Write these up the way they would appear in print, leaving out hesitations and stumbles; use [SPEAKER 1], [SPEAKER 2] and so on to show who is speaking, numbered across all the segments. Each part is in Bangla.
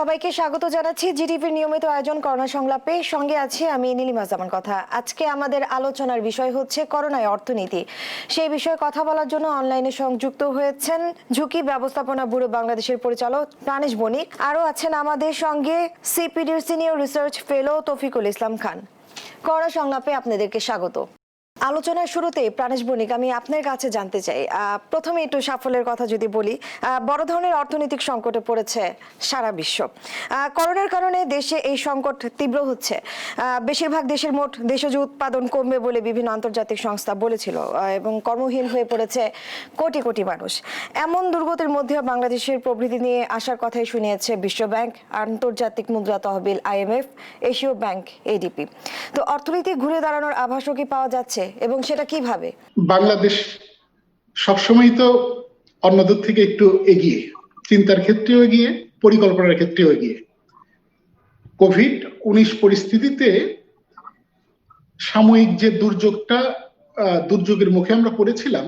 [SPEAKER 1] সবাইকে স্বাগত জানাচ্ছি জিটিভির নিয়মিত আয়োজন করোনা সংলাপে। সঙ্গে আছি আমি নীলিমা জামান কথা। আজকে আমাদের আলোচনার বিষয় হচ্ছে করোনায় অর্থনীতি। সেই বিষয়ে কথা বলার জন্য অনলাইনে সংযুক্ত হয়েছেন ঝুঁকি ব্যবস্থাপনা ব্যুরো বাংলাদেশের পরিচালক প্রাণেশ বণিক। আরও আছেন আমাদের সঙ্গে সিপিডির senior research fellow Taufiqul Islam Khan. Corona সংলাপে আপনাদেরকে স্বাগত। আলোচনার শুরুতে প্রাণেশ বণিক, আমি আপনার কাছে জানতে চাই, প্রথমে একটু সাফল্যের কথা যদি বলি, বড় ধরনের অর্থনৈতিক সংকটে পড়েছে সারা বিশ্ব। করোনার কারণে দেশে এই সংকট তীব্র হচ্ছে। বেশিরভাগ দেশের মোট দেশজ উৎপাদন কমবে বলে বিভিন্ন আন্তর্জাতিক সংস্থা বলেছিল এবং কর্মহীন হয়ে পড়েছে কোটি কোটি মানুষ। এমন দুর্গতির মধ্যেও বাংলাদেশের প্রবৃদ্ধি নিয়ে আসার কথাই শুনিয়েছে বিশ্বব্যাংক, আন্তর্জাতিক মুদ্রা তহবিল IMF, এশীয় ব্যাংক ADB। তো অর্থনীতি ঘুরে দাঁড়ানোর আভাসও কি পাওয়া যাচ্ছে এবং সেটা কিভাবে?
[SPEAKER 2] বাংলাদেশ সবসময় তো অন্যদের থেকে একটু এগিয়ে, চিন্তার ক্ষেত্রেও এগিয়ে, পরিকল্পনার ক্ষেত্রেও এগিয়ে। কোভিড-19 পরিস্থিতিতে সাময়িক যে দুর্যোগের মুখে আমরা পড়েছিলাম,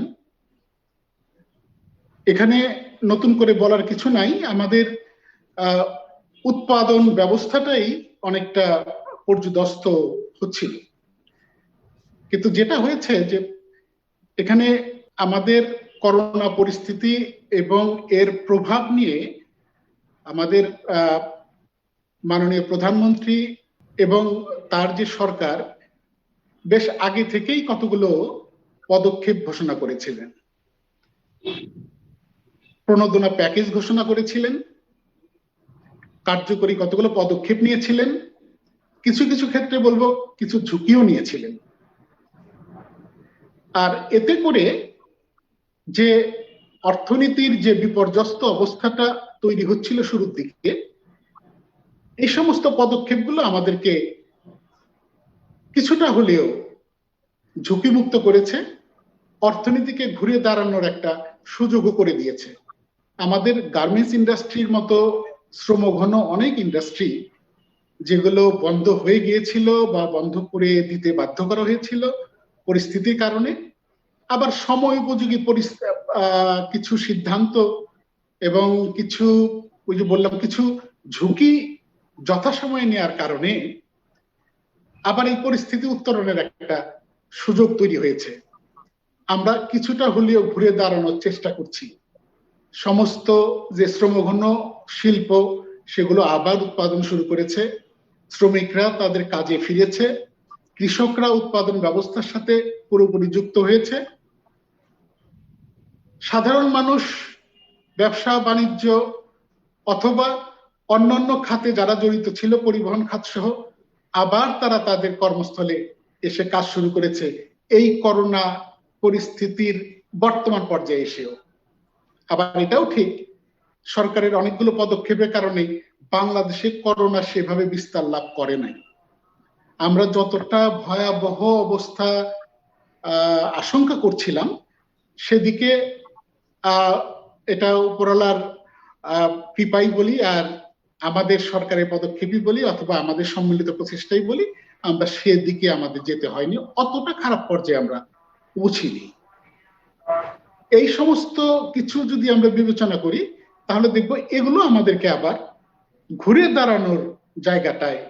[SPEAKER 2] এখানে নতুন করে বলার কিছু নাই। আমাদের উৎপাদন ব্যবস্থাটাই অনেকটা পর্যুদস্ত হচ্ছিল। কিন্তু যেটা হয়েছে যে এখানে আমাদের করোনা পরিস্থিতি এবং এর প্রভাব নিয়ে আমাদের মাননীয় প্রধানমন্ত্রী এবং তার যে সরকার বেশ আগে থেকেই কতগুলো পদক্ষেপ ঘোষণা করেছিলেন। প্রণোদনা প্যাকেজ ঘোষণা করেছিলেন, কার্যকরী কতগুলো পদক্ষেপ নিয়েছিলেন, কিছু কিছু ক্ষেত্রে বলবো কিছু ঝুঁকিও নিয়েছিলেন। আর এতে করে যে অর্থনীতির যে বিপর্যস্ত অবস্থাটা তৈরি হচ্ছিল শুরুর দিকে, এই সমস্ত পদক্ষেপগুলো আমাদেরকে কিছুটা হলেও ঝুঁকিমুক্ত করেছে, অর্থনীতিকে ঘুরে দাঁড়ানোর একটা সুযোগও করে দিয়েছে। আমাদের গার্মেন্টস ইন্ডাস্ট্রির মতো শ্রমঘন অনেক ইন্ডাস্ট্রি যেগুলো বন্ধ হয়ে গিয়েছিল বা বন্ধ করে দিতে বাধ্য করা হয়েছিল পরিস্থিতির কারণে, আবার সময় উপযোগী কিছু সিদ্ধান্ত এবং কিছু ওই যে বললাম কিছু ঝুঁকি যথাসময়ে নেওয়ার কারণে আবার এই পরিস্থিতি উত্তরণের একটা সুযোগ তৈরি হয়েছে। আমরা কিছুটা হলেও ঘুরে দাঁড়ানোর চেষ্টা করছি। সমস্ত যে শ্রমঘন শিল্প সেগুলো আবার উৎপাদন শুরু করেছে, শ্রমিকরা তাদের কাজে ফিরেছে, কৃষকরা উৎপাদন ব্যবস্থার সাথে পুরোপুরি যুক্ত হয়েছে, সাধারণ মানুষ ব্যবসা বাণিজ্য অথবা অন্যান্য খাতে যারা জড়িত ছিল, পরিবহন খাত সহ, আবার তারা তাদের কর্মস্থলে এসে কাজ শুরু করেছে এই করোনা পরিস্থিতির বর্তমান পর্যায়ে এসেও। আবার এটাও ঠিক, সরকারের অনেকগুলো পদক্ষেপের কারণে বাংলাদেশে করোনা সেভাবে বিস্তার লাভ করে নাই। আমরা যতটা ভয়াবহ অবস্থা আশঙ্কা করছিলাম সেদিকে এটা উপরওয়ালার কৃপাই বলি আর আমাদের সরকারের পদক্ষেপই বলি অথবা আমাদের সম্মিলিত প্রচেষ্টাই বলি, আমরা সেদিকে আমাদের যেতে হয়নি, অতটা খারাপ পর্যায়ে আমরা পৌঁছিনি। এই সমস্ত কিছু যদি আমরা বিবেচনা করি তাহলে দেখব এগুলো আমাদেরকে আবার ঘুরে দাঁড়ানোর জায়গাটায়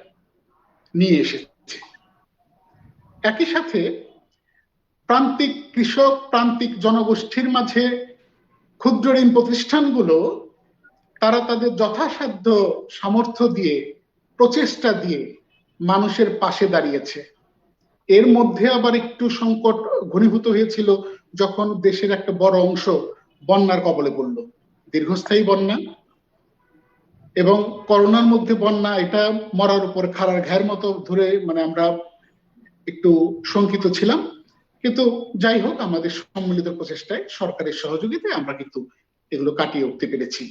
[SPEAKER 2] নিয়ে এসেছে। একই সাথে প্রান্তিক কৃষক, প্রান্তিক জনগোষ্ঠীর মাঝে ক্ষুদ্র ঋণ প্রতিষ্ঠানগুলো তারা তাদের যথাসাধ্য সামর্থ্য দিয়ে, প্রচেষ্টা দিয়ে মানুষের পাশে দাঁড়িয়েছে। এর মধ্যে আবার একটু সংকট ঘনীভূত হয়েছিল যখন দেশের একটা বড় অংশ বন্যার কবলে পড়ল, দীর্ঘস্থায়ী বন্যা এবং করোনার মধ্যে বন্যা, এটা মরার উপর খাড়ার ঘায়ের মতো ধরে আমরা একটু শঙ্কিত ছিলাম। কিন্তু যাই হোক, আমাদের সম্মিলিত প্রচেষ্টায়, সরকারের সহযোগিতায় আমরা কিন্তু এগুলো কাটিয়ে উঠতে পেরেছি।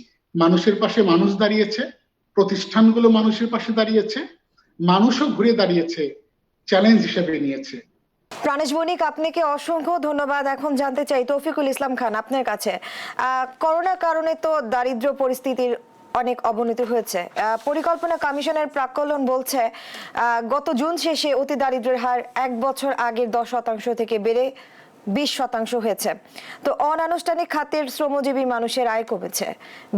[SPEAKER 2] মানুষের পাশে মানুষ দাঁড়িয়েছে, প্রতিষ্ঠানগুলো মানুষের পাশে দাঁড়িয়েছে, মানুষও ঘুরে দাঁড়িয়েছে, চ্যালেঞ্জ হিসেবে নিয়েছে।
[SPEAKER 1] প্রাণেশ বণিক, আপনাকে অসংখ্য ধন্যবাদ। এখন জানতে চাই তৌফিকুল ইসলাম খান আপনার কাছে, করোনার কারণে তো দারিদ্র্য পরিস্থিতির অনেক অবনতি হয়েছে। পরিকল্পনা কমিশনের প্রাক্কলন বলছে গত জুন শেষে অতি দারিদ্র্যের হার 1 বছর আগের 10% থেকে বেড়ে 20% হয়েছে। তো অনানুষ্ঠানিক খাতের শ্রমজীবী মানুষের আয় কমেছে।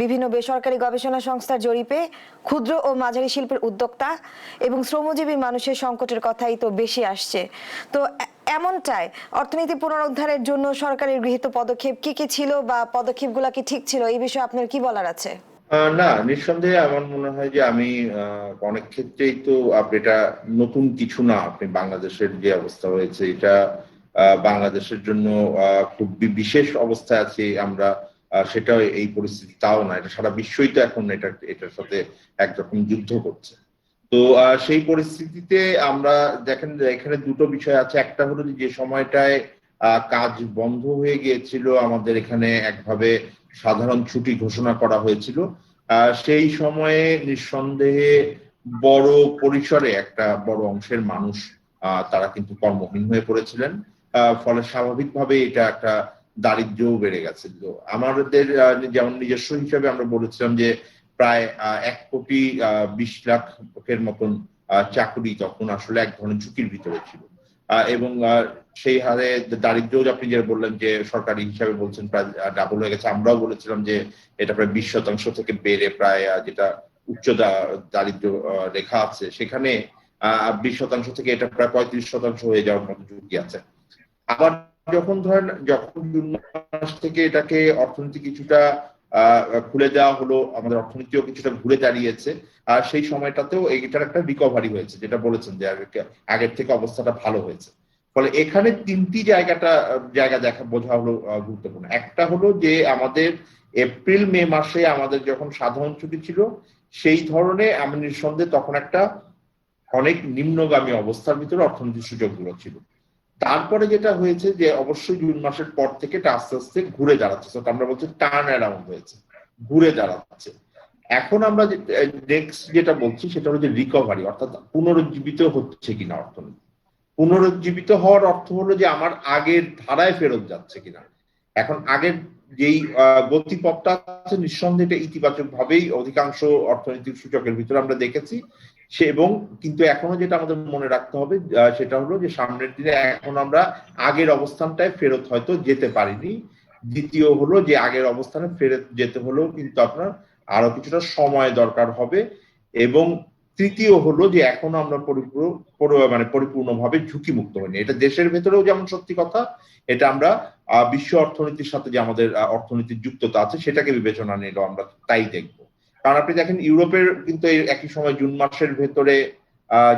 [SPEAKER 1] বিভিন্ন বেসরকারি গবেষণা সংস্থার জরিপে ক্ষুদ্র ও মাঝারি শিল্পের উদ্যোক্তা এবং শ্রমজীবী মানুষের সংকটের কথাই তো বেশি আসছে। তো এমনটায় অর্থনীতি পুনরুদ্ধারের জন্য সরকারের গৃহীত পদক্ষেপ কি কি ছিল বা পদক্ষেপগুলো কি ঠিক ছিল, এই বিষয়ে আপনার কি বলার আছে?
[SPEAKER 3] না, নিঃসন্দেহে আমার মনে হয় যে আমি অনেক ক্ষেত্রেই তো এটা নতুন কিছু না। আপনি বাংলাদেশের যে অবস্থা হয়েছে এটা বাংলাদেশের জন্য খুব বিশেষ অবস্থায় আছি আমরা, সেটা এই পরিস্থিতি তাও না, এটা সারা বিশ্বই তো এখন এটার সাথে একরকম যুদ্ধ করছে। তো সেই পরিস্থিতিতে আমরা দেখেন এখানে দুটো বিষয় আছে। একটা হলো যে সময়টায় কাজ বন্ধ হয়ে গিয়েছিল, আমাদের এখানে একভাবে সাধারণ ছুটি ঘোষণা করা হয়েছিল। সেই সময়ে নিঃসন্দেহে বড় পরিসরে একটা বড় অংশের মানুষ তারা কিন্তু কর্মহীন হয়ে পড়েছিলেন। ফলে স্বাভাবিকভাবে এটা একটা দারিদ্র্যও বেড়ে গেছে। তো আমাদের যেমন নিজস্ব হিসাবে আমরা বলেছিলাম যে প্রায় 1,20,00,000-এর মতন চাকরি তখন আসলে এক ধরনের ঝুঁকির ভিতরে ছিল। এবং সেই হারে দারিদ্র্য আপনি যে বললেন যে সরকারি হিসাবে বলছেন প্রায় ডাবল হয়ে গেছে, আমরাও বলেছিলাম যে এটা প্রায় 20% থেকে বেড়ে প্রায় যেটা উচ্চ দারিদ্র্য রেখা আছে সেখানে 20% থেকে এটা প্রায় 35% হয়ে যাওয়ার মতো ঝুঁকি আছে। আবার যখন জুন মাস থেকে এটাকে অর্থনীতি কিছুটা খুলে দেওয়া হলো, আমাদের অর্থনীতিও কিছুটা ঘুরে দাঁড়িয়েছে, আর সেই সময়টাতেও এটার একটা রিকভারি হয়েছে, যেটা বলেছেন যে আগের থেকে অবস্থাটা ভালো হয়েছে। ফলে এখানে তিনটি জায়গা দেখা বোঝা হলো গুরুত্বপূর্ণ। একটা হলো যে আমাদের এপ্রিল মে মাসে আমাদের যখন সাধারণ ছুটি ছিল সেই ধরনের আমি নিঃসন্দেহে তখন একটা অনেক নিম্নগামী অবস্থার ভিতরে অর্থনৈতিক সুযোগগুলো ছিল। তারপরে যেটা হয়েছে যে অবশ্যই জুন মাসের পর থেকে এটা আস্তে আস্তে ঘুরে দাঁড়াচ্ছে, আমরা বলছি টার্ন অ্যারাউন্ড হয়েছে, ঘুরে দাঁড়াচ্ছে। এখন আমরা নেক্সট যেটা বলছি সেটা হলো যে রিকভারি, অর্থাৎ পুনরুজ্জীবিত হচ্ছে কিনা অর্থনীতি। পুনরুজ্জীবিত হওয়ার অর্থ হলো যে আমার আগের ধারায় ফেরত যাচ্ছে কিনা। এখন আগের যেই গতিপথটা আছে নিঃসন্দেহে এটা ইতিবাচক ভাবেই অধিকাংশ অর্থনৈতিক সূচকের ভিতরে আমরা দেখেছি। এবং কিন্তু এখনো যেটা আমাদের মনে রাখতে হবে সেটা হলো যে সামনের দিনে এখন আমরা আগের অবস্থানটায় ফেরত হয়তো যেতে পারিনি। দ্বিতীয় হলো যে আগের অবস্থানে ফেরত যেতে হলেও কিন্তু আপনার আরো কিছুটা সময় দরকার হবে। এবং তৃতীয় হলো যে এখনো আমরা পরিপূর্ণভাবে ঝুঁকি মুক্ত হয়নি। এটা দেশের ভেতরেও যেমন সত্যি কথা, এটা আমরা বিশ্ব অর্থনীতির সাথে যে আমাদের অর্থনীতির যুক্ততা আছে সেটাকে বিবেচনা নিলেও আমরা তাই দেখবো। কারণ আপনি দেখেন ইউরোপের কিন্তু একই সময় জুন মাসের ভেতরে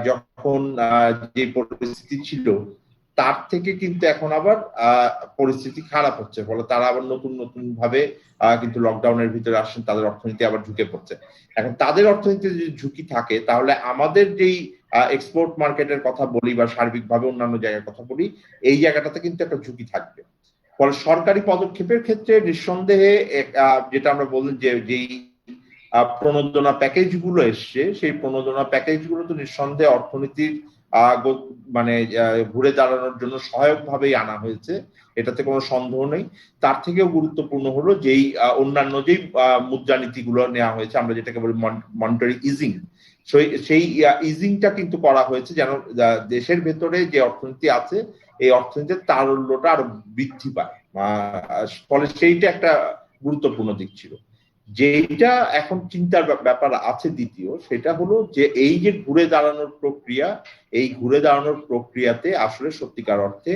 [SPEAKER 3] যখন যে পরিস্থিতি ছিল তার থেকে কিন্তু এখন আবার পরিস্থিতি খারাপ হচ্ছে। ফলে তারা আবার নতুন নতুন ভাবে কিন্তু লকডাউনের ভিতরে আসছেন, তাদের অর্থনীতি আবার ঝুঁকে পড়ছে। এখন তাদের অর্থনীতিতে যদি ঝুঁকি থাকে তাহলে আমাদের যেই এক্সপোর্ট মার্কেটের কথা বলি বা সার্বিকভাবে অন্যান্য জায়গার কথা বলি, এই জায়গাটাতে কিন্তু একটা ঝুঁকি থাকবে। ফলে সরকারি পদক্ষেপের ক্ষেত্রে নিঃসন্দেহে যেটা আমরা বললাম যে যেই প্রণোদনা প্যাকেজ গুলো এসছে সেই প্রণোদনা প্যাকেজ গুলো তো নিঃসন্দেহে অর্থনীতির মানে ঘুরে দাঁড়ানোর জন্য সহায়ক ভাবেই আনা হয়েছে, এটাতে কোনো সন্দেহ নেই। তার থেকেও গুরুত্বপূর্ণ হলো যেই অন্যান্য যেই মুদ্রানীতি গুলো নেওয়া হয়েছে, আমরা যেটাকে বলি মনিটারি ইজিং, সেই ইজিংটা কিন্তু করা হয়েছে যেন দেশের ভেতরে যে অর্থনীতি আছে এই অর্থনীতির তারল্যটা আরো বৃদ্ধি পায়। ফলে সেইটা একটা গুরুত্বপূর্ণ দিক ছিল। যেটা এখন চিন্তার ব্যাপার আছে দ্বিতীয়, সেটা হলো যে এই যে ঘুরে দাঁড়ানোর প্রক্রিয়া, এই ঘুরে দাঁড়ানোর প্রক্রিয়াতে আসলে সত্যিকার অর্থে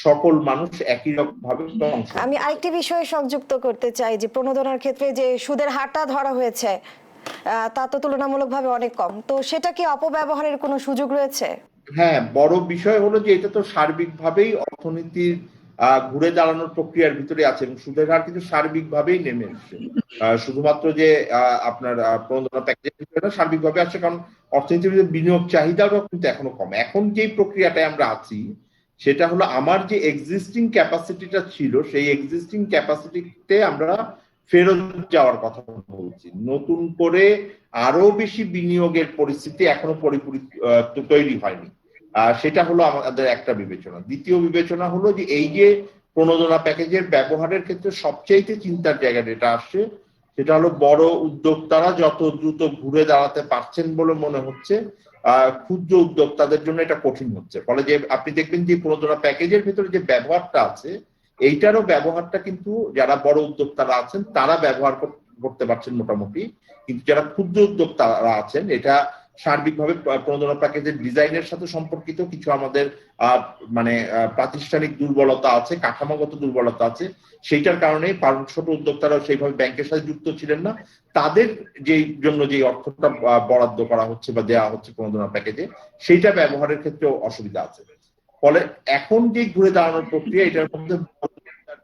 [SPEAKER 3] সকল মানুষ একই রকম ভাবে অংশ।
[SPEAKER 1] আমি আরেকটি বিষয়ে সংযুক্ত করতে চাই যে প্রণোদনার ক্ষেত্রে যে সুদের হারটা ধরা হয়েছে তা তো তুলনামূলকভাবে অনেক কম, তো সেটা কি অপব্যবহারের কোনো সুযোগ রয়েছে?
[SPEAKER 3] হ্যাঁ, বড় বিষয় হলো যে এটা তো সার্বিকভাবেই অর্থনীতির ঘুরে দাঁড়ানোর প্রক্রিয়ার ভিতরে আছে এবং সুদের হার কিন্তু সার্বিকভাবেই নেমে এসছে। শুধুমাত্র যে আপনার প্রণোদনা প্যাকেজের ভিতরে সার্বিকভাবে আসছে, কারণ অর্থনীতির বিনিয়োগ চাহিদাও কিন্তু এখনো কম। এখন যে প্রক্রিয়াটায় আমরা আছি সেটা হলো আমার যে এক্সিস্টিং ক্যাপাসিটিটা ছিল সেই এক্সিস্টিং ক্যাপাসিটিতে আমরা ফেরত যাওয়ার কথা বলছি। নতুন করে আরো বেশি বিনিয়োগের পরিস্থিতি এখনো পুরোপুরি তৈরি হয়নি। সেটা হলো আমাদের একটা বিবেচনা। দ্বিতীয় বিবেচনা হলো যে এই যে প্রণোদনা প্যাকেজের ব্যবহারের ক্ষেত্রে সবচেয়ে চিন্তার জায়গা যেটা আসছে সেটা হলো বড় উদ্যোক্তারা যত দ্রুত ঘুরে দাঁড়াতে পারছেন বলে মনে হচ্ছে, ক্ষুদ্র উদ্যোক্তাদের জন্য এটা কঠিন হচ্ছে। ফলে যে আপনি দেখবেন যে প্রণোদনা প্যাকেজের ভিতরে যে ব্যবহারটা আছে, এইটারও ব্যবহারটা কিন্তু যারা বড় উদ্যোক্তারা আছেন তারা ব্যবহার করতে পারছেন মোটামুটি, কিন্তু যারা ক্ষুদ্র উদ্যোক্তারা আছেন, এটা সার্বিকভাবে প্রণোদনা প্যাকেজের ডিজাইনের সাথে সম্পর্কিত কিছু আমাদের প্রাতিষ্ঠানিক দুর্বলতা আছে, কাঠামোগত দুর্বলতা আছে। সেইটার কারণে ছোট উদ্যোক্তারা সেইভাবে ব্যাংকের সাথে যুক্ত ছিলেন না। তাদের জন্য যে অর্থটা বরাদ্দ করা হচ্ছে বা দেওয়া হচ্ছে প্রণোদনা প্যাকেজে, সেইটা ব্যবহারের ক্ষেত্রেও অসুবিধা আছে। ফলে এখন যে ঘুরে দাঁড়ানোর প্রক্রিয়া, এটার মধ্যে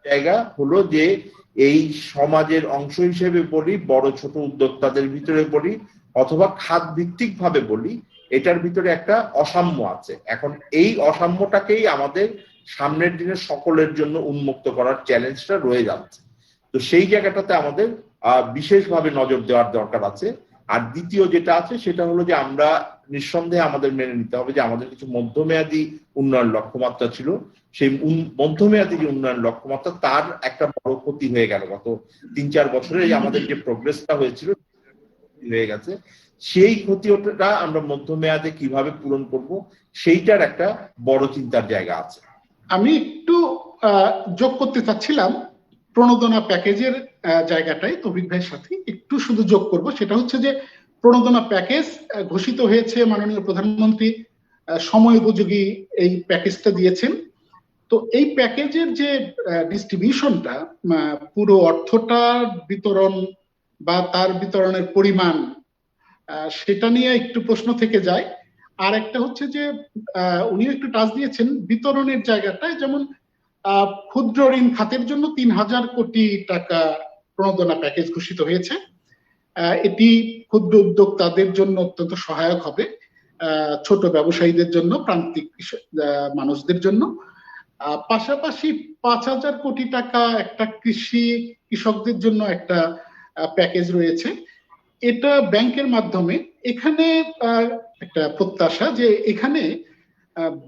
[SPEAKER 3] জায়গা হলো যে এই সমাজের অংশ হিসেবে বলি, বড় ছোট উদ্যোক্তাদের ভিতরে বলি, অথবা খাত ভিত্তিক ভাবে বলি, এটার ভিতরে একটা অসাম্য আছে। এখন এই অসাম্যটাকেই আমাদের সামনের দিনে সকলের জন্য উন্মুক্ত করার চ্যালেঞ্জটা রয়ে যাচ্ছে। তো সেই জায়গাটাতে আমাদের বিশেষভাবে নজর দেওয়ার দরকার আছে। আর দ্বিতীয় যেটা আছে সেটা হলো যে আমরা নিঃসন্দেহে আমাদের মেনে নিতে হবে যে আমাদের কিছু মধ্যমেয়াদী উন্নয়ন লক্ষ্যমাত্রা ছিল, সেই মধ্যমেয়াদী যে উন্নয়ন লক্ষ্যমাত্রা তার একটা বড় ক্ষতি হয়ে গেল। গত 3-4 বছরে আমাদের যে প্রোগ্রেসটা হয়েছিল হয়ে গেছে, সেই ক্ষতিটা আমরা মধ্যমেয়াদে কিভাবে পূরণ করব সেইটার একটা বড় চিন্তার জায়গা আছে।
[SPEAKER 2] আমি একটু যোগ করতে চাচ্ছিলাম প্রণোদনা প্যাকেজের জায়গাটায় তৌফিক ভাইয়ের সাথে একটু শুধু যোগ করব। সেটা হচ্ছে যে প্রণোদনা প্যাকেজ ঘোষিত হয়েছে, মাননীয় প্রধানমন্ত্রী সময় উপযোগী এই প্যাকেজটা দিয়েছেন। তো এই প্যাকেজের যে ডিস্ট্রিবিউশনটা, পুরো অর্থটার বিতরণ বা তার বিতরণের পরিমাণ, সেটা নিয়ে একটু প্রশ্ন থেকে যায়। আর একটা হচ্ছে যে উনি একটু টাচ দিয়েছেন বিতরণের জায়গাটায়, যেমন ক্ষুদ্র ঋণ খাতের জন্য 3,000 কোটি টাকা প্রণোদনা প্যাকেজ ঘোষিত হয়েছে। এটি ক্ষুদ্র উদ্যোক্তাদের জন্য অত্যন্ত সহায়ক হবে, ছোট ব্যবসায়ীদের জন্য, প্রান্তিক মানুষদের জন্য। পাশাপাশি 5,000 কোটি টাকা একটা কৃষকদের জন্য একটা প্যাকেজ রয়েছে, এটা ব্যাংকের মাধ্যমে। এখানে একটা প্রত্যাশা যে এখানে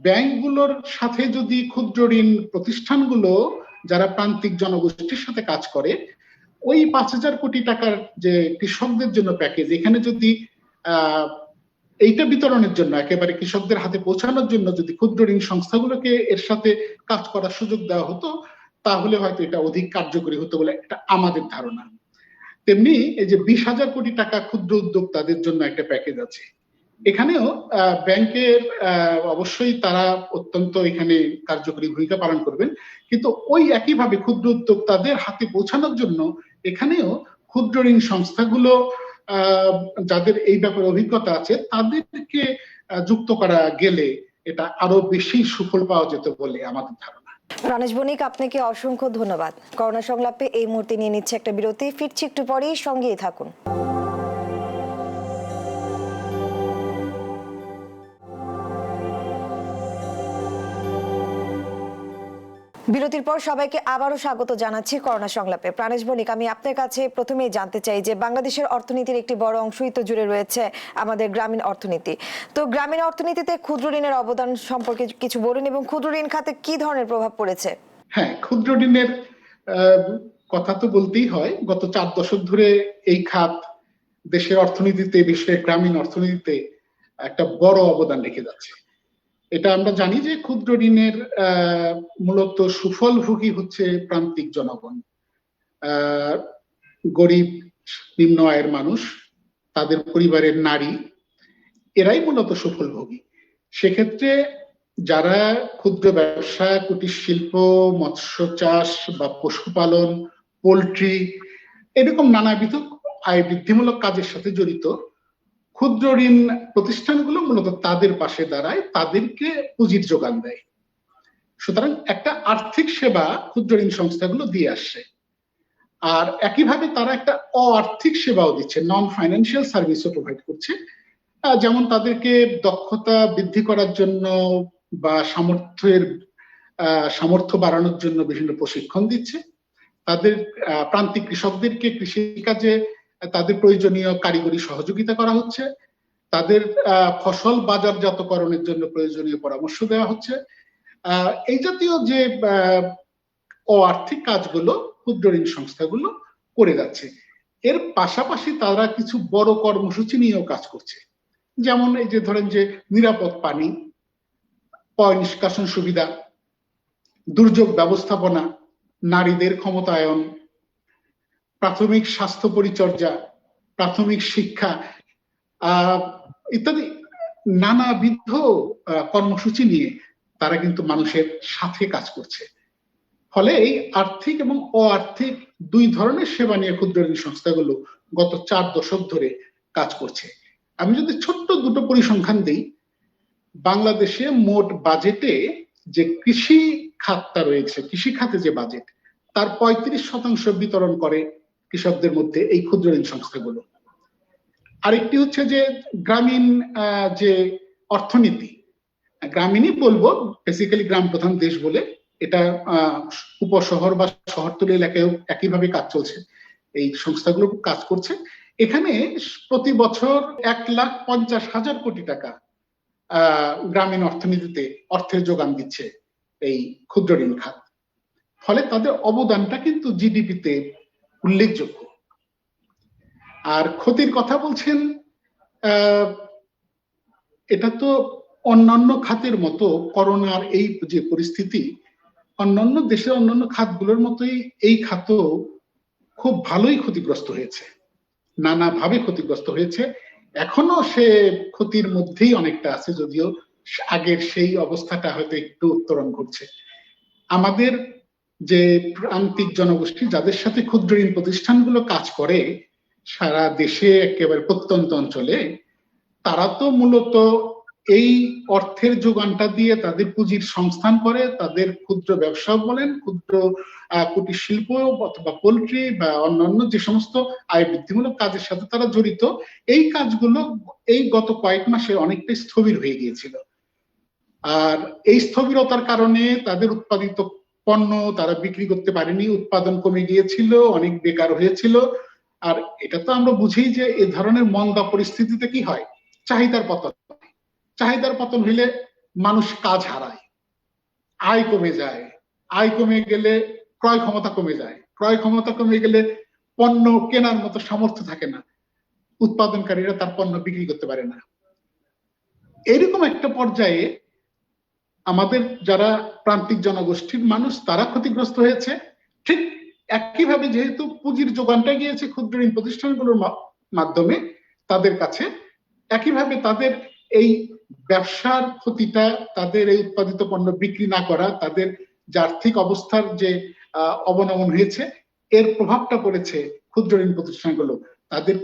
[SPEAKER 2] ব্যাংকগুলোর সাথে যদি ক্ষুদ্র ঋণ প্রতিষ্ঠানগুলো যারা প্রান্তিক জনগোষ্ঠীর সাথে কাজ করে, ওই 5,000 কোটি টাকার যে কৃষকদের জন্য প্যাকেজ, এখানে যদি এইটা বিতরণের জন্য, একেবারে কৃষকদের হাতে পৌঁছানোর জন্য যদি ক্ষুদ্র ঋণ সংস্থাগুলোকে এর সাথে কাজ করার সুযোগ দেওয়া হতো, তাহলে হয়তো এটা অধিক কার্যকরী হতো বলে একটা আমাদের ধারণা। তেমনি এই যে 20,000 কোটি টাকা ক্ষুদ্র উদ্যোক্তাদের জন্য একটা প্যাকেজ আছে, এখানেও ব্যাংকের অবশ্যই তারা অত্যন্ত এখানে কার্যকরী ভূমিকা পালন করবেন, কিন্তু ওই একইভাবে ক্ষুদ্র উদ্যোক্তাদের হাতে পৌঁছানোর জন্য এখানেও ক্ষুদ্র ঋণ সংস্থাগুলো যাদের এই ব্যাপারে অভিজ্ঞতা আছে তাদেরকে যুক্ত করা গেলে এটা আরো বেশি সুফল পাওয়া যেত বলে আমাদের ধারণা।
[SPEAKER 1] প্রাণেশ বণিক, আপনাকে অসংখ্য ধন্যবাদ। করোনা সংলাপে এই মুহূর্তে নিয়ে নিচ্ছে একটা বিরতি, ফিরছি একটু পরেই, সঙ্গেই থাকুন। বিরতির পর সবাইকে আবারও স্বাগত জানাচ্ছি করোনা সংলাপে। প্রাণেশ বণিক, আমি আপনার কাছে প্রথমেই জানতে চাই যে বাংলাদেশের অর্থনীতির একটি বড় অংশই তো জুড়ে রয়েছে আমাদের গ্রামীণ অর্থনীতি। তো গ্রামীণ অর্থনীতিতে ক্ষুদ্র ঋণের অবদান সম্পর্কে কিছু বলুন, এবং ক্ষুদ্র ঋণ খাতে কি ধরনের প্রভাব পড়েছে?
[SPEAKER 2] হ্যাঁ, ক্ষুদ্র ঋণের কথা তো বলতেই হয়। গত 4 দশক ধরে এই খাত দেশের অর্থনীতিতে, বিশেষ গ্রামীণ অর্থনীতিতে একটা বড় অবদান রেখে যাচ্ছে। এটা আমরা জানি যে ক্ষুদ্র ঋণের মূলত সুফল ভোগী হচ্ছে প্রান্তিক জনগণ, গরিব, নিম্ন আয়ের মানুষ, তাদের পরিবারের নারী, এরাই মূলত সুফল ভোগী। সেক্ষেত্রে যারা ক্ষুদ্র ব্যবসা, কুটির শিল্প, মৎস্য চাষ বা পশুপালন, পোল্ট্রি, এরকম নানাবিধ আয় বৃদ্ধিমূলক কাজের সাথে জড়িত, ক্ষুদ্র ঋণ প্রতিষ্ঠানগুলো মূলত তাদের পাশে দাঁড়ায়, তাদেরকে পুঁজির যোগান দেয়। সুতরাং একটা আর্থিক সেবা ক্ষুদ্র ঋণ সংস্থাগুলো দিয়ে আসছে। আর একইভাবে তারা একটা অআর্থিক সেবাও দিচ্ছে, নন ফাইন্যান্সিয়াল সার্ভিসও প্রোভাইড করছে। যেমন তাদেরকে দক্ষতা বৃদ্ধি করার জন্য বা সামর্থ্য বাড়ানোর জন্য বিভিন্ন প্রশিক্ষণ দিচ্ছে, তাদের প্রান্তিক কৃষকদেরকে কৃষিকাজে তাদের প্রয়োজনীয় কারিগরি সহযোগিতা করা হচ্ছে, তাদের ফসল বাজারজাতকরণের জন্য প্রয়োজনীয় পরামর্শ দেওয়া হচ্ছে। এই জাতীয় যে অআর্থিক কাজগুলো ক্ষুদ্র ঋণ সংস্থাগুলো করে যাচ্ছে। এর পাশাপাশি তারা কিছু বড় কর্মসূচি নিয়েও কাজ করছে। যেমন এই যে ধরেন যে নিরাপদ পানি, পয় নিষ্কাশন সুবিধা, দুর্যোগ ব্যবস্থাপনা, নারীদের ক্ষমতায়ন, প্রাথমিক স্বাস্থ্য পরিচর্যা, প্রাথমিক শিক্ষা ইত্যাদি নানাবিধ কর্মসূচি নিয়ে তারা কিন্তু মানুষের সাথে কাজ করছে। ফলে এই আর্থিক এবং অআর্থিক দুই ধরনের সেবা নিয়ে ক্ষুদ্র ঋণ সংস্থাগুলো গত 4 দশক ধরে কাজ করছে। আমি যদি ছোট্ট দুটো পরিসংখ্যান দিই, বাংলাদেশে মোট বাজেটে যে কৃষি খাতটা রয়েছে, কৃষি খাতে যে বাজেট, তার 35% বিতরণ করে কৃষকদের মধ্যে এই ক্ষুদ্র ঋণ সংস্থাগুলো। আরেকটি হচ্ছে যে গ্রামীণ যে অর্থনীতি, গ্রামীণই বলবো, বেসিক্যালি গ্রাম প্রধান দেশ বলে, এটা উপশহর বা শহরতলি এলাকায় একইভাবে কাজ চলছে, এই সংস্থাগুলো কাজ করছে। এখানে প্রতি বছর 1,50,000 কোটি টাকা গ্রামীণ অর্থনীতিতে অর্থের যোগান দিচ্ছে এই ক্ষুদ্র ঋণ খাত। ফলে তাদের অবদানটা কিন্তু জিডিপিতে উল্লেখযোগ্য। আর ক্ষতির কথা বলছেন, এটা তো অন্যান্য খাতের মতো, করোনার এই যে পরিস্থিতি, অন্যান্য দেশের অন্যান্য খাতগুলোর মতোই এই খাতও খুব ভালোই ক্ষতিগ্রস্ত হয়েছে, নানাভাবে ক্ষতিগ্রস্ত হয়েছে। এখনো সে ক্ষতির মধ্যেই অনেকটা আছে, যদিও আগের সেই অবস্থাটা হয়তো একটু উত্তরণ ঘটছে। আমাদের যে প্রান্তিক জনগোষ্ঠী যাদের সাথে ক্ষুদ্র ঋণ প্রতিষ্ঠানগুলো কাজ করে সারা দেশে, একেবারে প্রত্যন্ত অঞ্চলে, তারা তো মূলত এই অর্থের যোগানটা দিয়ে তাদের পুঁজির সংস্থান করে, তাদের ক্ষুদ্র ব্যবসা বলেন, ক্ষুদ্র কুটির শিল্প অথবা পোল্ট্রি বা অন্যান্য যে সমস্ত আয় বৃদ্ধিমূলক কাজের সাথে তারা জড়িত। এই কাজগুলো এই গত কয়েক মাসে অনেকটাই স্থবির হয়ে গিয়েছিল। আর এই স্থবিরতার কারণে তাদের উৎপাদিত পণ্য তারা বিক্রি করতে পারেনি, উৎপাদন কমে গিয়েছিল, অনেক বেকার হয়েছিল। আর এটা তো আমরা বুঝি যে এই ধরনের মন্দা পরিস্থিতিতে কি হয়, চাহিদার পতন। চাহিদার পতন হইলে মানুষ কাজ হারায়, আয় কমে যায়, আয় কমে গেলে ক্রয় ক্ষমতা কমে যায়, ক্রয় ক্ষমতা কমে গেলে পণ্য কেনার মতো সামর্থ্য থাকে না, উৎপাদনকারীরা তার পণ্য বিক্রি করতে পারে না। এরকম একটা পর্যায়ে আমাদের যারা প্রান্তিক জনগোষ্ঠীর মানুষ তারা ক্ষতিগ্রস্ত হয়েছে। ঠিক একইভাবে যেহেতু পুঁজির যোগানটা গিয়েছে ক্ষুদ্র ঋণ প্রতিষ্ঠানগুলোর মাধ্যমে তাদের কাছে, একইভাবে তাদের এই ব্যবসার ক্ষতিটা, তাদের এই উৎপাদিত পণ্য বিক্রি না করা, তাদের যে আর্থিক অবস্থার যে অবনমন হয়েছে, এর প্রভাবটা পড়েছে ক্ষুদ্র ঋণ প্রতিষ্ঠানগুলো। তাদের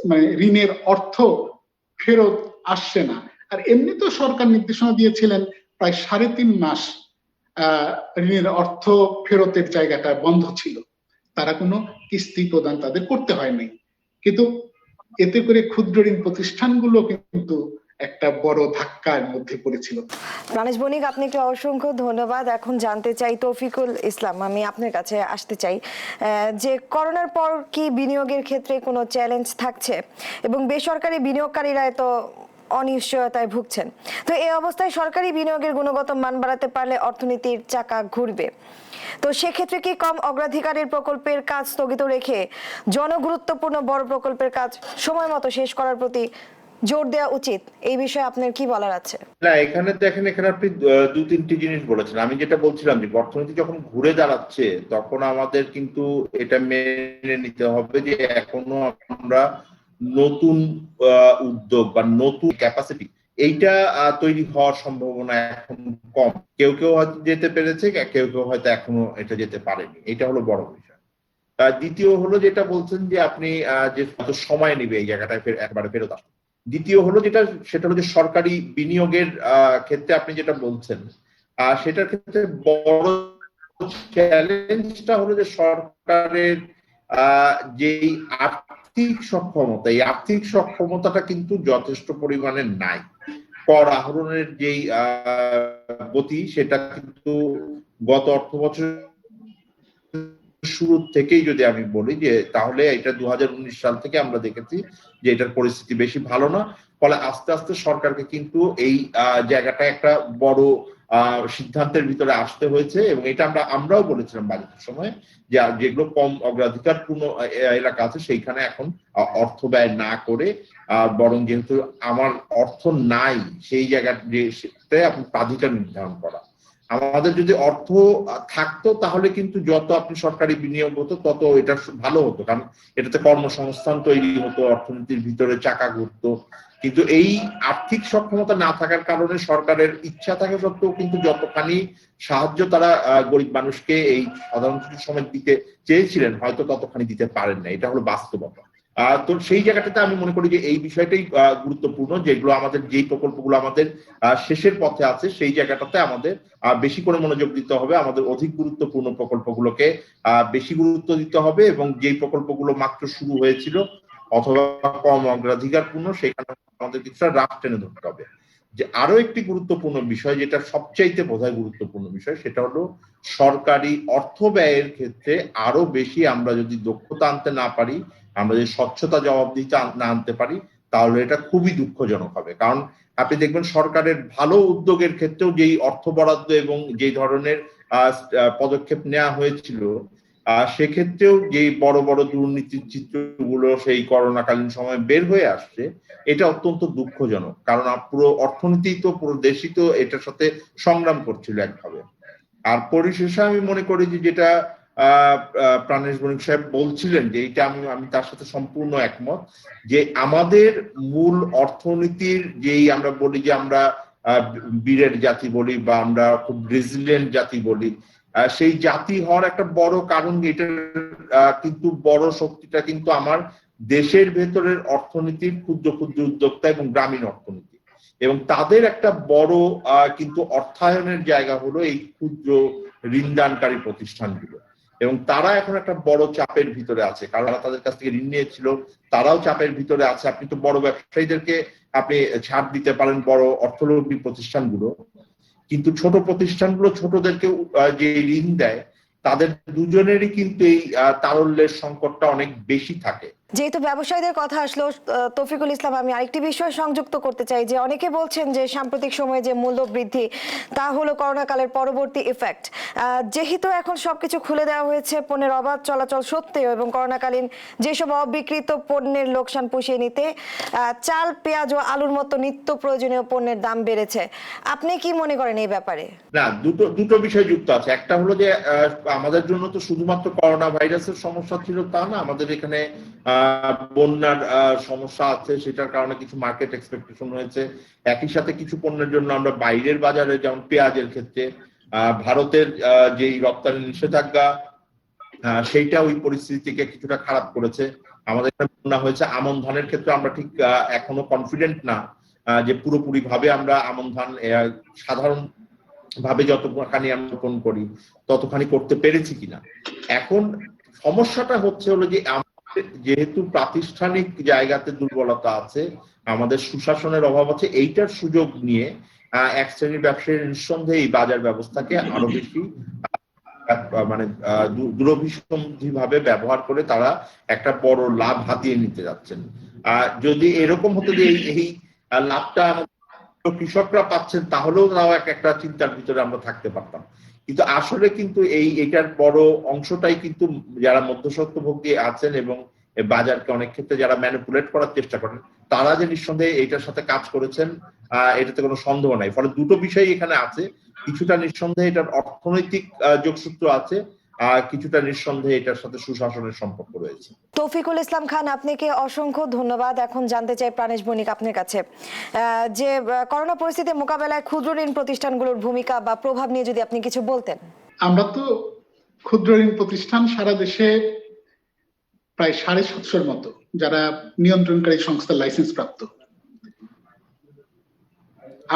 [SPEAKER 2] মানে ঋণের অর্থ ফেরত আসছে না। আর এমনি তো সরকার নির্দেশনা দিয়েছিলেন প্রায় 3.5 মাস ঋণের অর্থ ফেরতের জায়গাটা বন্ধ ছিল, তারা কোনো কিস্তি প্রদান তাদের করতে হয় নাই। কিন্তু এতে করে ক্ষুদ্র ঋণ প্রতিষ্ঠানগুলো কিন্তু একটা বড় ধাক্কার মধ্যে পড়েছিল।
[SPEAKER 1] প্রাণেশ বণিক, আপনাকে অসংখ্য ধন্যবাদ। এখন জানতে চাই, তৌফিকুল ইসলাম, আমি আপনার কাছে আসতে চাই যে করোনার পর কি বিনিয়োগের ক্ষেত্রে কোনো চ্যালেঞ্জ থাকছে, এবং বেসরকারি বিনিয়োগকারীরা তো অনিশ্চয়তায় ভুগছেন। তো এই অবস্থায় সরকারি বিনিয়োগের গুণগত মান বাড়াতে পারলে অর্থনীতির চাকা ঘুরবে। তো সেক্ষেত্রে কি কম অগ্রাধিকারের প্রকল্পের কাজ স্থগিত রেখে জনগুরুত্বপূর্ণ বড় প্রকল্পের কাজ সময় মতো শেষ করার প্রতি জোর দেওয়া উচিত? এই বিষয়ে আপনার কি বলার আছে?
[SPEAKER 3] না, এখানে দেখেন, এখানে আপনি 2-3টি জিনিস বলেছেন। আমি যেটা বলছিলাম যে অর্থনীতি যখন ঘুরে দাঁড়াচ্ছে তখন আমাদের কিন্তু এটা মেনে নিতে হবে যে এখনো আমরা নতুন উদ্যোগ বা নতুন ক্যাপাসিটি এইটা তৈরি হওয়ার সম্ভাবনা এখন কম। কেউ কেউ হয়তো যেতে পেরেছে, কেউ কেউ হয়তো এখনো এটা যেতে পারেনি। এটা হলো বড় বিষয়। দ্বিতীয় হলো যেটা বলছেন যে আপনি যে কত সময় নেবে এই জায়গাটায় একবারে ফেরত আসতে। দ্বিতীয় হলো সেটা হলো যে সরকারি বিনিয়োগের ক্ষেত্রে আপনি যেটা বলছেন সেটার ক্ষেত্রে বড় চ্যালেঞ্জটা হলো যে সরকারের যেই আর্থিক সক্ষমতা, এই আর্থিক সক্ষমতাটা কিন্তু যথেষ্ট পরিমাণে নাই। কর আহরণের যেই গতি সেটা কিন্তু গত অর্থ বছর শুরু থেকেই যদি আমি বলি যে তাহলে এটা 2019 সাল থেকে আমরা দেখেছি যে এটার পরিস্থিতি বেশি ভালো না। ফলে আস্তে আস্তে সরকারকে কিন্তু এই জায়গাটা একটা বড় সিদ্ধান্তের ভিতরে আসতে হয়েছে, এবং এটা আমরাও বলেছিলাম বাজেটের সময় যে যেগুলো কম অগ্রাধিকারপূর্ণ এলাকা আছে সেইখানে এখন অর্থ ব্যয় না করে বরং যেহেতু আমার অর্থ নাই সেই জায়গাতে আপনি প্রাধিকার নির্ধারণ করা। আমাদের যদি অর্থ থাকতো তাহলে কিন্তু যত আপনি সরকারি বিনিয়োগ হতো তত এটা ভালো হতো, কারণ এটাতে কর্মসংস্থান তৈরি হতো, অর্থনীতির ভিতরে চাকা ঘুরতো। কিন্তু এই আর্থিক সক্ষমতা না থাকার কারণে সরকারের ইচ্ছা থাকা সত্ত্বেও কিন্তু যতখানি সাহায্য তারা গরিব মানুষকে এই সাধারণ ছুটির সময় দিতে চেয়েছিলেন হয়তো ততখানি দিতে পারেন না, এটা হলো বাস্তবতা। তো সেই জায়গাটাতে আমি মনে করি যে এই বিষয়টাই গুরুত্বপূর্ণ, যেগুলো আমাদের যেই প্রকল্পগুলো আমাদের শেষের পথে আছে সেই জায়গাটাতে আমাদের বেশি করে মনোযোগ দিতে হবে, আমাদের অধিক গুরুত্বপূর্ণ প্রকল্পগুলোকে বেশি গুরুত্ব দিতে হবে, এবং যেই প্রকল্পগুলো মাত্র শুরু হয়েছিল অথবা কম অগ্রাধিকারপূর্ণ সেখানে আমাদের কিছুটা রাফ টেনে ধরতে হবে। যে আরো একটি গুরুত্বপূর্ণ বিষয়, যেটা সবচাইতে বোধহয় গুরুত্বপূর্ণ বিষয়, সেটা হলো সরকারি অর্থ ব্যয়ের ক্ষেত্রে আরো বেশি আমরা যদি দক্ষতা আনতে না পারি, আমরা যদি স্বচ্ছতা জবাবদিহিতা না আনতে পারি, তাহলে এটা খুবই দুঃখজনক হবে। কারণ আপনি দেখবেন সরকারের ভালো উদ্যোগের ক্ষেত্রেও যেই অর্থ বরাদ্দ এবং যেই ধরনের পদক্ষেপ নেওয়া হয়েছিল সেক্ষেত্রেও যেই বড় বড় দুর্নীতির চিত্রগুলো সেই করোনাকালীন সময় বের হয়ে আসছে, এটা অত্যন্ত দুঃখজনক। কারণ পুরো অর্থনীতি তো পুরো দেশই তো এটার সাথে সংগ্রাম করছিল একভাবে। আর পরিশেষে আমি মনে করি যে যেটা প্রাণেশ বণিক সাহেব বলছিলেন যে এইটা আমি তার সাথে সম্পূর্ণ একমত, যে আমাদের মূল অর্থনীতির যেই আমরা বলি যে আমরা বীরের জাতি বলি বা আমরা খুব রেজিলিয়েন্ট জাতি বলি, সেই জাতি হওয়ার একটা বড় কারণ এটার কিন্তু বড় শক্তিটা কিন্তু আমার দেশের ভেতরের অর্থনীতির ক্ষুদ্র ক্ষুদ্র উদ্যোক্তা এবং গ্রামীণ অর্থনীতি, এবং তাদের একটা বড় কিন্তু অর্থায়নের জায়গা হলো এই ক্ষুদ্র ঋণদানকারী প্রতিষ্ঠানগুলো, এবং তারা এখন একটা বড় চাপের ভিতরে আছে, কারণ তাদের কাছ থেকে ঋণ নিয়েছিল, তারাও চাপের ভিতরে আছে। আপনি তো বড় ব্যবসায়ীদেরকে আপনি ছাড় দিতে পারেন বড় অর্থনৈতিক প্রতিষ্ঠানগুলো, কিন্তু ছোট প্রতিষ্ঠানগুলো ছোটদেরকে যে ঋণ দেয় তাদের দুজনেরই কিন্তু এই তারল্যের সংকটটা অনেক বেশি থাকে।
[SPEAKER 1] যেহেতু ব্যবসায়ীদের কথা আসলো, তৌফিকুল ইসলাম, আমি আরেকটি বিষয় সংযুক্ত করতে চাই যে অনেকে বলছেন যে সাম্প্রতিক সময়ে যে মূল্য বৃদ্ধি তা হলো করোনাকালের পরবর্তী ইফেক্ট। যেহেতু এখন সবকিছু খুলে দেওয়া হয়েছে পণ্যের অবাধ চলাচল সত্ত্বেও, এবং করোনাকালীন যেসব অবিকৃত পণ্যের লোকসান পুষিয়ে নিতে চাল, পেঁয়াজ ও আলুর মতো নিত্য প্রয়োজনীয় পণ্যের দাম বেড়েছে, আপনি কি মনে করেন এই ব্যাপারে?
[SPEAKER 3] না, দুটো বিষয় যুক্ত আছে। একটা হলো যে আমাদের জন্য তো শুধুমাত্র করোনা ভাইরাসের সমস্যা ছিল তা না, আমাদের এখানে বন্যার সমস্যা আছে, সেটার কারণে কিছু মার্কেট এক্সপেকটেশন হয়েছে। একই সাথে কিছু পণ্যের জন্য আমরা বাইরের বাজারে, যেমন পেঁয়াজের ক্ষেত্রে ভারতের যেই রপ্তানি নিষেধাজ্ঞা সেইটা ওই পরিস্থিতিকে কিছুটা খারাপ করেছে। আমাদের এখানে বন্যা হয়েছে। আমন ধানের ক্ষেত্রে আমরা ঠিক এখনো কনফিডেন্ট না যে পুরোপুরি ভাবে আমরা আমন ধান সাধারণ ভাবে যতখানি আমরা রোপণ করি ততখানি করতে পেরেছি কিনা। এখন সমস্যাটা হচ্ছে হলো যে যেহেতু প্রাতিষ্ঠানিক জায়গাতে দুর্বলতা আছে, আমাদের সুশাসনের অভাব আছে, এইটার সুযোগ নিয়ে এক শ্রেণীর ব্যবসায়ী নিঃসন্দেহে এই বাজার ব্যবস্থাকে আরো বেশি মানে দুরভিসন্ধি ভাবে ব্যবহার করে তারা একটা বড় লাভ হাতিয়ে নিতে যাচ্ছেন। যদি এরকম হতো যে এই লাভটা কৃষকরা পাচ্ছেন তাহলেও তাও একটা চিন্তার ভিতরে আমরা থাকতে পারতাম, কিন্তু আসলে কিন্তু এইটার বড় অংশটাই কিন্তু যারা মধ্যস্বত্বভোগী আছেন এবং বাজারকে অনেক ক্ষেত্রে যারা ম্যানিপুলেট করার চেষ্টা করেন তারা যে নিঃসন্দেহে এইটার সাথে কাজ করেছেন এটাতে কোনো সন্দেহ নাই। ফলে দুটো বিষয় এখানে আছে, কিছুটা নিঃসন্দেহে এটার অর্থনৈতিক যোগসূত্র আছে, কিছুটা নিঃসন্দেহে এটার সাথে সুশাসনের সম্পর্ক রয়েছে।
[SPEAKER 1] তৌফিকুল ইসলাম খান, আপনাকে অসংখ্য ধন্যবাদ। এখন জানতে চাই প্রাণেশ বণিক আপনার কাছে যে করোনা পরিস্থিতি মোকাবেলায় ক্ষুদ্র ঋণ প্রতিষ্ঠানগুলোর ভূমিকা বা প্রভাব নিয়ে যদি আপনি কিছু বলতেন।
[SPEAKER 2] আমরা তো ক্ষুদ্র ঋণ প্রতিষ্ঠান সারা দেশে প্রায় 750 মতো যারা নিয়ন্ত্রণকারী সংস্থার লাইসেন্স প্রাপ্ত।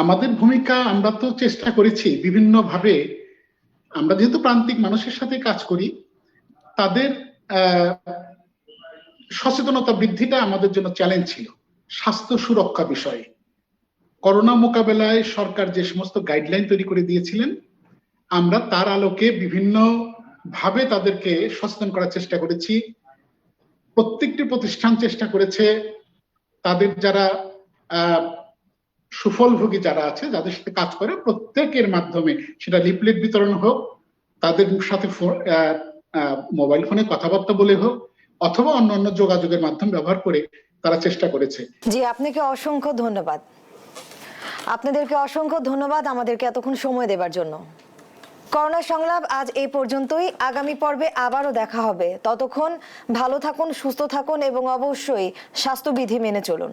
[SPEAKER 2] আমাদের ভূমিকা, আমরা তো চেষ্টা করেছি বিভিন্ন ভাবে, আমরা যেহেতু প্রান্তিক মানুষের সাথে কাজ করি, তাদের সচেতনতা বৃদ্ধিটা আমাদের জন্য চ্যালেঞ্জ ছিল। স্বাস্থ্য সুরক্ষা বিষয়ে করোনা মোকাবেলায় সরকার যে সমস্ত গাইডলাইন তৈরি করে দিয়েছিলেন, আমরা তার আলোকে বিভিন্ন ভাবে তাদেরকে সচেতন করার চেষ্টা করেছি। প্রত্যেকটি প্রতিষ্ঠান চেষ্টা করেছে তাদের যারা সুফলভোগী যারা আছে, যাদের সাথে কাজ করে, প্রত্যেকের মাধ্যমে, সেটা লিফলেট বিতরণ হোক, তাদের সাথে মোবাইল ফোনে কথাবার্তা বলে হোক, অথবা অন্যান্য যোগাযোগের মাধ্যম ব্যবহার করে তারা চেষ্টা করেছে।
[SPEAKER 1] জি, আপনাকে অসংখ্য ধন্যবাদ। আপনাদেরকে অসংখ্য ধন্যবাদ আমাদেরকে এতক্ষণ সময় দেবার জন্য। করোনা সংলাপ আজ এই পর্যন্তই। আগামী পর্বে আবারও দেখা হবে। ততক্ষণ ভালো থাকুন, সুস্থ থাকুন এবং অবশ্যই স্বাস্থ্যবিধি মেনে চলুন।